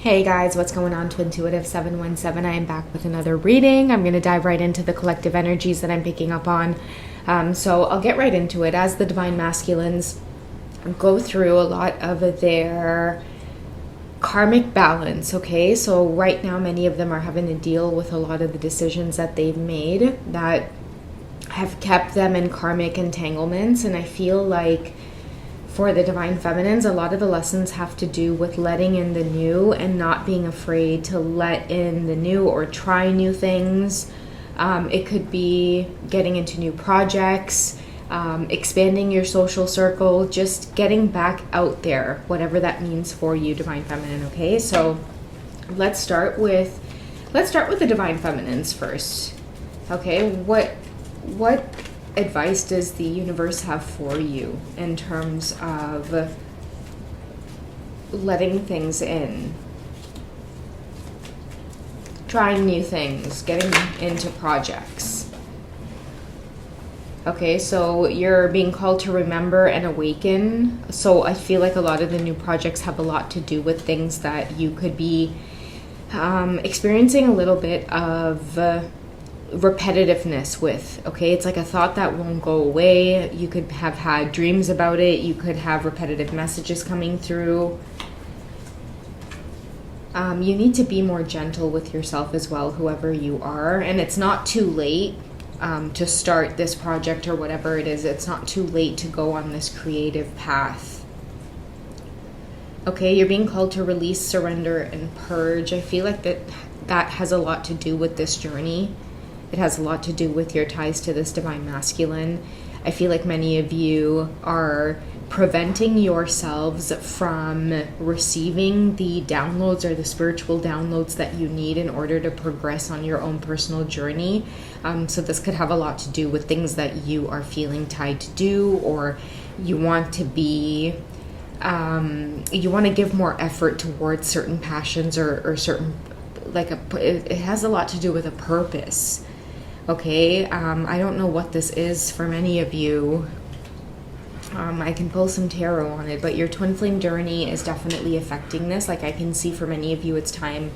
Hey guys, what's going on? Twintuitive 717. I am back with another reading. I'm going to dive right into the collective energies that I'm picking up on. So I'll get right into it. As the Divine Masculines go through a lot of their karmic balance, okay? So right now, many of them are having to deal with a lot of the decisions that they've made that have kept them in karmic entanglements. And I feel like for the Divine Feminines, a lot of the lessons have to do with letting in the new and not being afraid to let in the new or try new things. It could be getting into new projects, expanding your social circle, just getting back out there, whatever that means for you, Divine Feminine, okay? So let's start with the Divine Feminines first. Okay, what advice does the universe have for you in terms of letting things in, trying new things, getting into projects? Okay, so you're being called to remember and awaken. So I feel like a lot of the new projects have a lot to do with things that you could be experiencing a little bit of repetitiveness with. Okay, it's like a thought that won't go away. You could have had dreams about it. You could have repetitive messages coming through. You need to be more gentle with yourself as well, whoever you are. And it's not too late to start this project or whatever it is. It's not too late to go on this creative path. Okay, you're being called to release, surrender, and purge. I feel like that has a lot to do with this journey. It has a lot to do with your ties to this Divine Masculine. I feel like many of you are preventing yourselves from receiving the downloads or the spiritual downloads that you need in order to progress on your own personal journey. So this could have a lot to do with things that you are feeling tied to do, or you want to be, you want to give more effort towards certain passions or certain, it has a lot to do with a purpose. Okay, I don't know what this is for many of you. I can pull some tarot on it, but your twin flame journey is definitely affecting this. Like I can see for many of you, it's time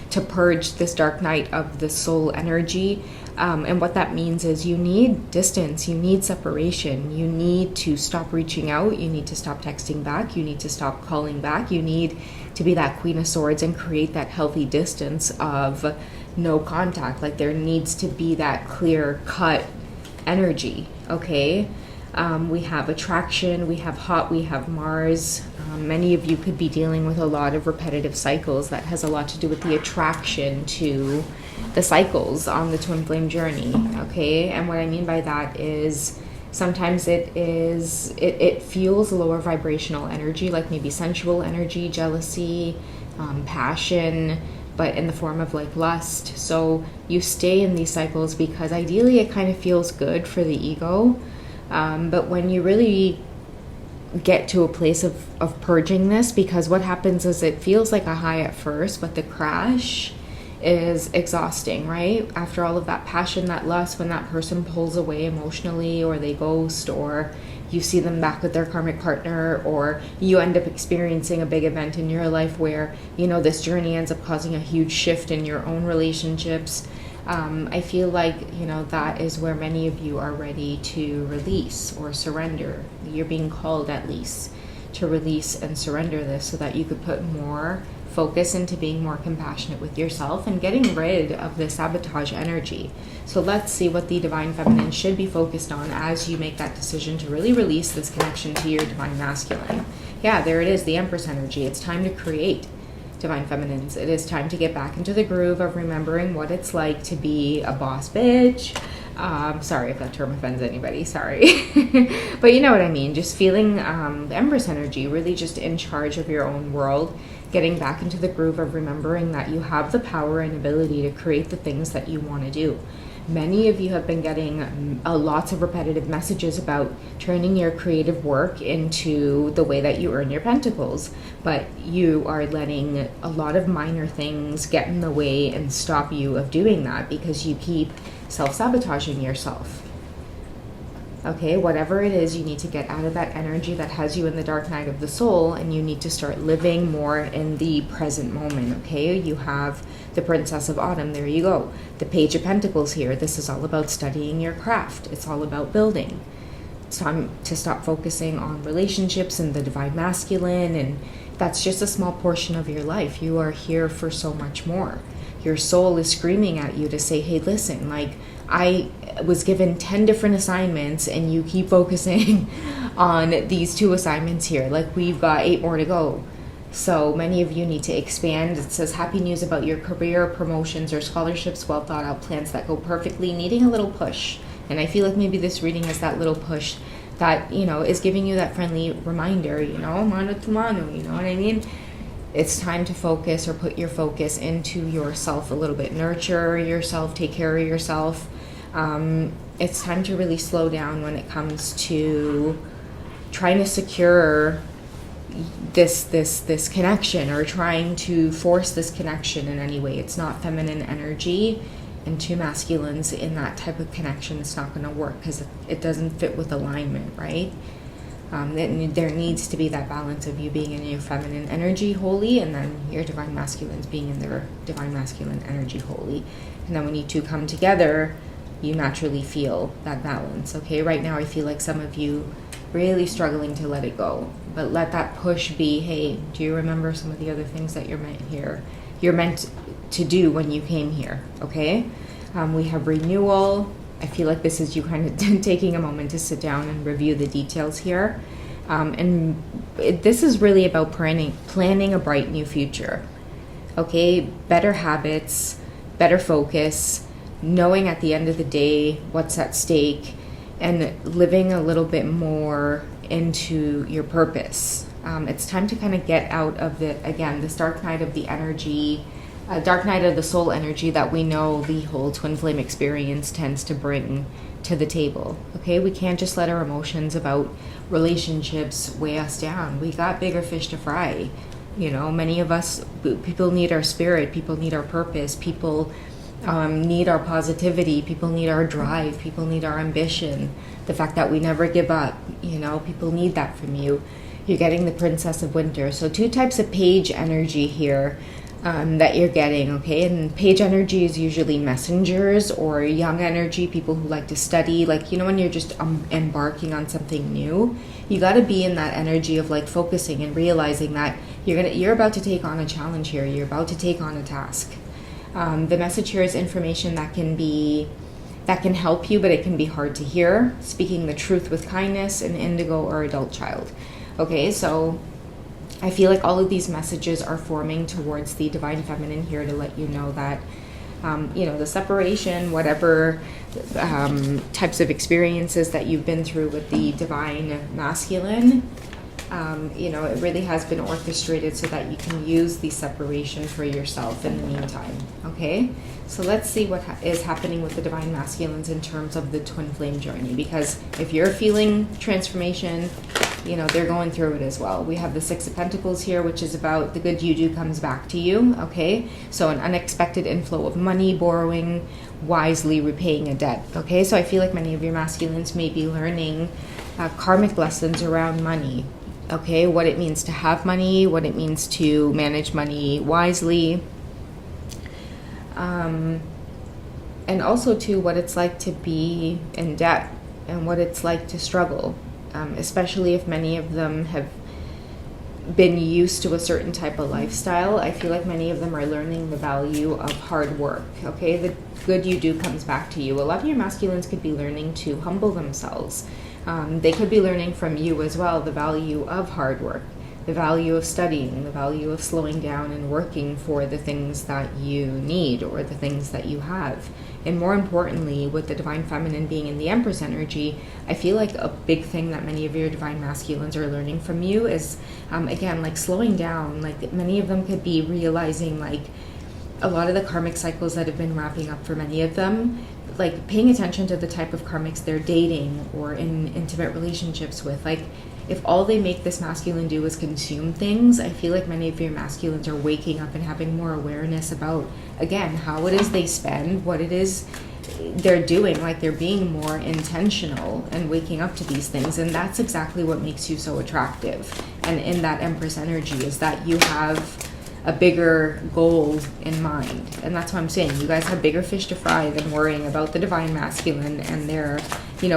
to purge this dark night of the soul energy. And what that means is you need distance, you need separation, you need to stop reaching out, you need to stop texting back, you need to stop calling back, you need to be that Queen of Swords and create that healthy distance of no contact. Like there needs to be that clear cut energy. Okay, we have attraction, we have hot, we have Mars. Many of you could be dealing with a lot of repetitive cycles. That has a lot to do with the attraction to the cycles on the twin flame journey. Okay, and what I mean by that is sometimes it fuels lower vibrational energy, like maybe sensual energy, jealousy, passion, but in the form of like lust. So you stay in these cycles because ideally it kind of feels good for the ego. But when you really get to a place of purging this, because what happens is it feels like a high at first, but the crash is exhausting, right? After all of that passion, that lust, when that person pulls away emotionally, or they ghost, or you see them back with their karmic partner, or you end up experiencing a big event in your life where, you know, this journey ends up causing a huge shift in your own relationships. I feel like, you know, that is where many of you are ready to release or surrender. You're being called at least to release and surrender this so that you could put more focus into being more compassionate with yourself and getting rid of the sabotage energy. So let's see what the Divine Feminine should be focused on as you make that decision to really release this connection to your Divine Masculine. Yeah, there it is, the Empress energy. It's time to create, Divine Feminines. It is time to get back into the groove of remembering what it's like to be a boss bitch. Sorry if that term offends anybody, sorry. But you know what I mean, just feeling the Empress energy, really just in charge of your own world, getting back into the groove of remembering that you have the power and ability to create the things that you want to do. Many of you have been getting lots of repetitive messages about turning your creative work into the way that you earn your pentacles, but you are letting a lot of minor things get in the way and stop you of doing that because you keep self-sabotaging yourself. Okay, whatever it is, you need to get out of that energy that has you in the dark night of the soul, and you need to start living more in the present moment. Okay, you have the Princess of Autumn. There you go. The Page of Pentacles here. This is all about studying your craft. It's all about building. It's time to stop focusing on relationships and the divine masculine, and that's just a small portion of your life. You are here for so much more. Your soul is screaming at you to say, hey, listen, like, I was given 10 different assignments and you keep focusing on these 2 assignments here. Like, we've got 8 more to go. So many of you need to expand. It says happy news about your career, promotions, or scholarships, well thought out plans that go perfectly, needing a little push. And I feel like maybe this reading is that little push that, you know, is giving you that friendly reminder, you know, mano to mano, you know what I mean? It's time to focus, or put your focus into yourself a little bit. Nurture yourself, take care of yourself. It's time to really slow down when it comes to trying to secure this connection, or trying to force this connection in any way. It's not feminine energy, and 2 masculines in that type of connection, it's not going to work because it doesn't fit with alignment, right? There needs to be that balance of you being in your feminine energy wholly, and then your divine masculines being in their divine masculine energy wholly. And then when you 2 come together, you naturally feel that balance. Okay, right now I feel like some of you really struggling to let it go, but let that push be, hey, do you remember some of the other things that you're meant to do when you came here? Okay, we have renewal. I feel like this is you kind of taking a moment to sit down and review the details here. This is really about planning a bright new future. Okay, better habits, better focus, knowing at the end of the day what's at stake, and living a little bit more into your purpose. It's time to kind of get out of this dark night of the energy, dark night of the soul energy that we know the whole twin flame experience tends to bring to the table. Okay, we can't just let our emotions about relationships weigh us down. We got bigger fish to fry. You know, many of us, people need our spirit, people need our purpose, people need our positivity, people need our drive, people need our ambition, the fact that we never give up. You know, people need that from you. You're getting the Princess of Winter. So 2 types of page energy here that you're getting, okay? And page energy is usually messengers, or young energy, people who like to study. Like, you know, when you're just embarking on something new, you got to be in that energy of like focusing and realizing that you're about to take on a challenge here. You're about to take on a task. The message here is information that can help you, but it can be hard to hear. Speaking the truth with kindness, an indigo or adult child. Okay, so I feel like all of these messages are forming towards the divine feminine here to let you know that, you know, the separation, whatever types of experiences that you've been through with the divine masculine, you know, it really has been orchestrated so that you can use the separation for yourself in the meantime. Okay, so let's see what is happening with the divine masculines in terms of the twin flame journey, because if you're feeling transformation, you know, they're going through it as well. We have the 6 of Pentacles here, which is about the good you do comes back to you. Okay, so an unexpected inflow of money, borrowing wisely, repaying a debt. Okay, so I feel like many of your masculines may be learning karmic lessons around money. Okay, what it means to have money, what it means to manage money wisely, and also too what it's like to be in debt and what it's like to struggle, especially if many of them have been used to a certain type of lifestyle. I feel like many of them are learning the value of hard work. Okay, the good you do comes back to you. A lot of your masculines could be learning to humble themselves. They could be learning from you as well the value of hard work, the value of studying, the value of slowing down and working for the things that you need or the things that you have. And more importantly, with the divine feminine being in the Empress energy, I feel like a big thing that many of your divine masculines are learning from you is, again, like slowing down. Like many of them could be realizing like a lot of the karmic cycles that have been wrapping up for many of them, like paying attention to the type of karmics they're dating or in intimate relationships with. Like, if all they make this masculine do is consume things, I feel like many of your masculines are waking up and having more awareness about, again, how it is they spend, what it is they're doing. Like, they're being more intentional and waking up to these things. And that's exactly what makes you so attractive. And in that Empress energy is that you have a bigger goal in mind. And that's what I'm saying. You guys have bigger fish to fry than worrying about the divine masculine and their,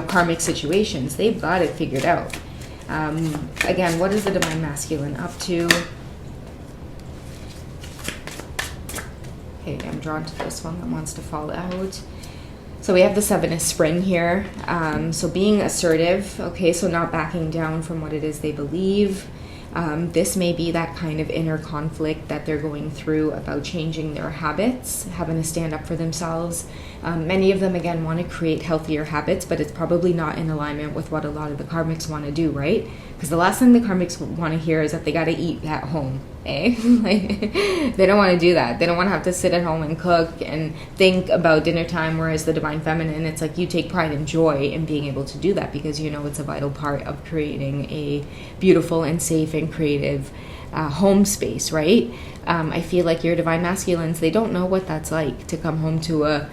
karmic situations. They've got it figured out. Again, what is the divine masculine up to? Okay, I'm drawn to this one that wants to fall out. So we have the Seven of Spring here. So being assertive, okay, so not backing down from what it is they believe. This may be that kind of inner conflict that they're going through about changing their habits, having to stand up for themselves. Many of them, again, want to create healthier habits, but it's probably not in alignment with what a lot of the karmics want to do, right? Because the last thing the karmics want to hear is that they got to eat at home, eh? Like, they don't want to do that. They don't want to have to sit at home and cook and think about dinner time, whereas the divine feminine, it's like you take pride and joy in being able to do that because it's a vital part of creating a beautiful and safe and creative home space, right? I feel like your divine masculines, they don't know what that's like to come home to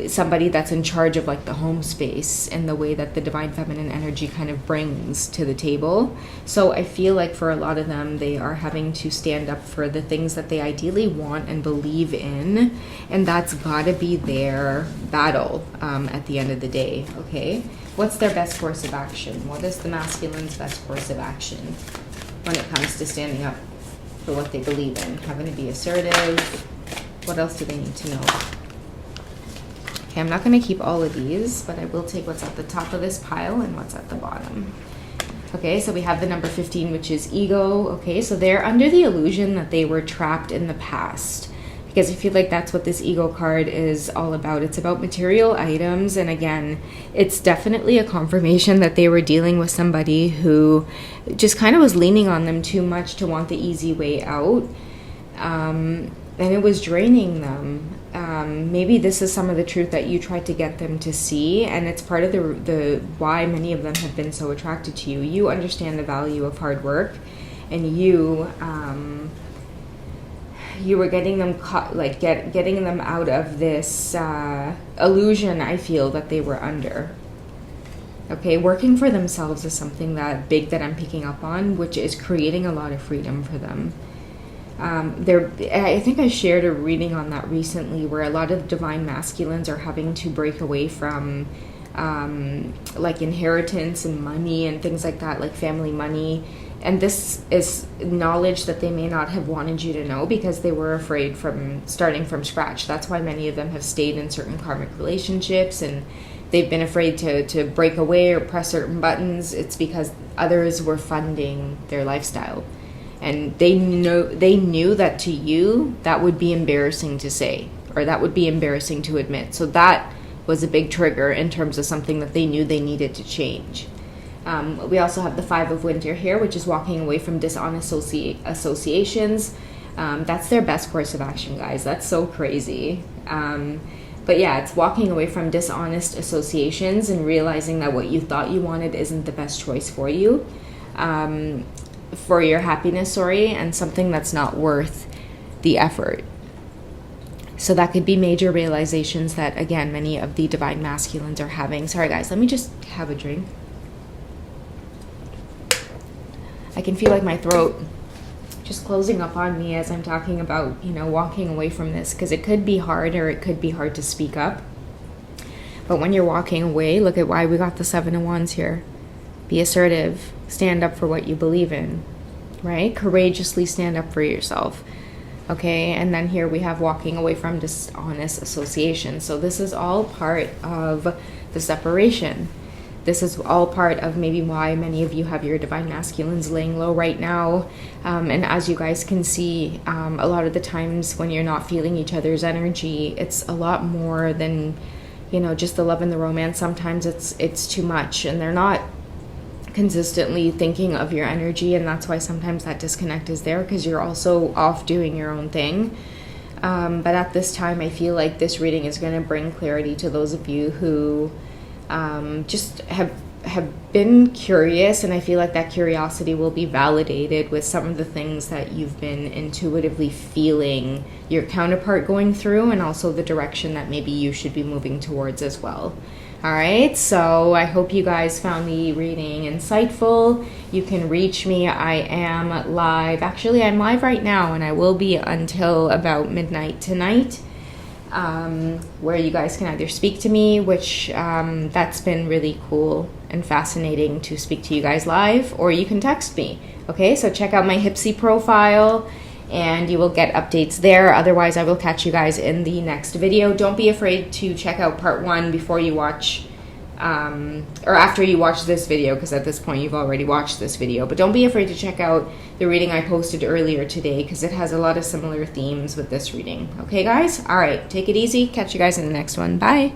somebody that's in charge of like the home space and the way that the divine feminine energy kind of brings to the table. So I feel like for a lot of them, they are having to stand up for the things that they ideally want and believe in, and that's gotta be their battle at the end of the day. Okay, what's their best course of action? What is the masculine's best course of action when it comes to standing up for what they believe in, having to be assertive? What else do they need to know? Okay, I'm not going to keep all of these, but I will take what's at the top of this pile and what's at the bottom. Okay, so we have the number 15, which is ego. Okay, so they're under the illusion that they were trapped in the past, because I feel like that's what this ego card is all about. It's about material items, and again, it's definitely a confirmation that they were dealing with somebody who just kind of was leaning on them too much to want the easy way out, and it was draining them. Maybe this is some of the truth that you tried to get them to see, and it's part of the why many of them have been so attracted to you. You understand the value of hard work, and you were getting them caught, like getting them out of this illusion, I feel, that they were under. Okay, working for themselves is something that big that I'm picking up on, which is creating a lot of freedom for them. I think I shared a reading on that recently, where a lot of divine masculines are having to break away from like inheritance and money and things like that, like family money. And this is knowledge that they may not have wanted you to know because they were afraid from starting from scratch. That's why many of them have stayed in certain karmic relationships, and they've been afraid to break away or press certain buttons. It's because others were funding their lifestyle. And they knew that to you, that would be embarrassing to say, or that would be embarrassing to admit. So that was a big trigger in terms of something that they knew they needed to change. We also have the Five of Winter here, which is walking away from dishonest associations. That's their best course of action, guys. That's so crazy. But yeah, it's walking away from dishonest associations and realizing that what you thought you wanted isn't the best choice for you. For your happiness, and something that's not worth the effort. So that could be major realizations that, again, many of the divine masculines are having. Sorry, guys, let me just have a drink. I can feel like my throat just closing up on me as I'm talking about, walking away from this, because it could be hard, or it could be hard to speak up. But when you're walking away, look at why we got the Seven of Wands here. Be assertive. Stand up for what you believe in, right? Courageously stand up for yourself. Okay, and then here we have walking away from dishonest association. So this is all part of the separation. This is all part of maybe why many of you have your divine masculines laying low right now. And as you guys can see, a lot of the times when you're not feeling each other's energy, it's a lot more than, just the love and the romance. Sometimes it's too much, and they're not consistently thinking of your energy, and that's why sometimes that disconnect is there, because you're also off doing your own thing. But at this time, I feel like this reading is going to bring clarity to those of you who just have been curious, and I feel like that curiosity will be validated with some of the things that you've been intuitively feeling your counterpart going through, and also the direction that maybe you should be moving towards as well. All right, so I hope you guys found the reading insightful. You can reach me. I am live. Actually, I'm live right now, and I will be until about midnight tonight, where you guys can either speak to me, which that's been really cool and fascinating to speak to you guys live, or you can text me. Okay, so check out my Hipsy profile and you will get updates there. Otherwise, I will catch you guys in the next video. Don't be afraid to check out part 1 before you watch or after you watch this video, because at this point you've already watched this video. But don't be afraid to check out the reading I posted earlier today, because it has a lot of similar themes with this reading. Okay, guys? All right, take it easy. Catch you guys in the next one. Bye.